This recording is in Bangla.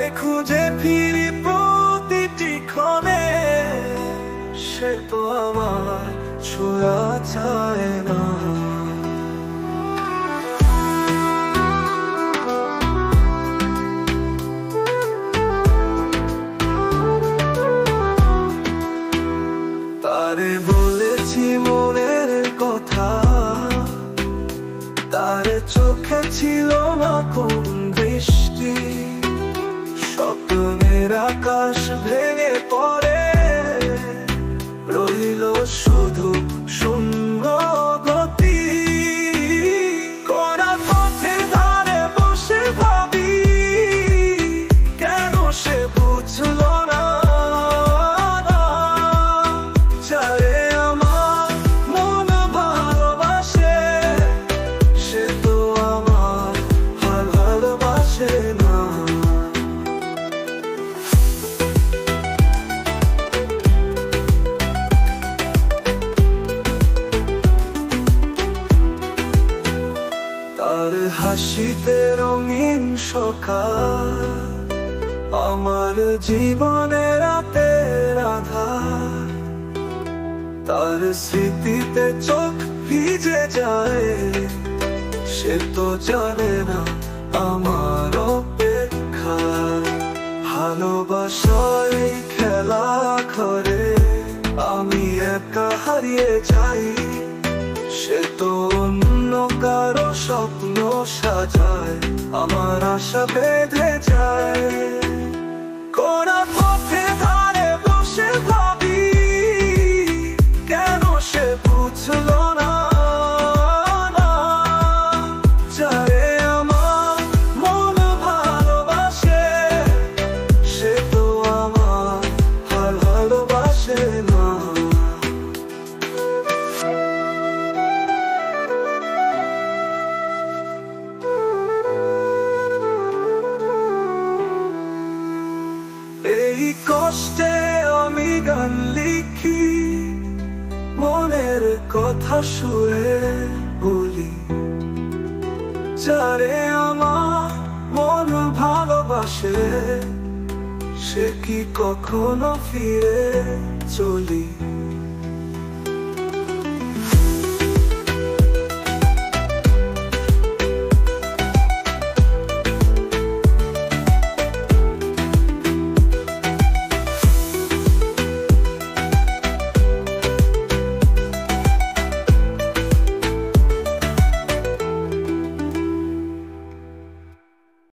তারে খুঁজে ফিরি প্রতিটি ক্ষণে, সে তো আমার ছোঁয়া চায় না। তারে বলেছি মনের কথা, তারে চোখে ছিল না কোন বৃষ্টি। স্বপ্নের আকাশ ভেঙে পড়ে, রইল শুধু শূন্য গতি। কড়া পথে ধারে বসে ভাবি, কেন সে বুঝলো না। যারে আমার মন ভালোবাসে, সে তো আমার ভালোবাসে না। তার হাসিতে রঙিন সকাল, আমার জীবনে রাতের আধার। তার স্মৃতিতে চোখ ভিজে যায়, সে তো জানে না আমার অপেক্ষা। ভালোবাসায় খেলা করে আমি একা হারিয়ে যাই, সে তো অন্য কারো স্বপ্ন সাজায়, আমার আশা বেঁধে যায়। কোনা পথে ধারে বসে ভাবি, কেন সে বুঝলো না। যারে আমার মন ভালোবাসে, সে তো আমার ভালোবাসে না। এই কষ্টে আমি গান লিখি, মনের কথা সুরে বলি। যারে আমার মন ভালোবাসে, সে কি কখনো ফিরে চলি।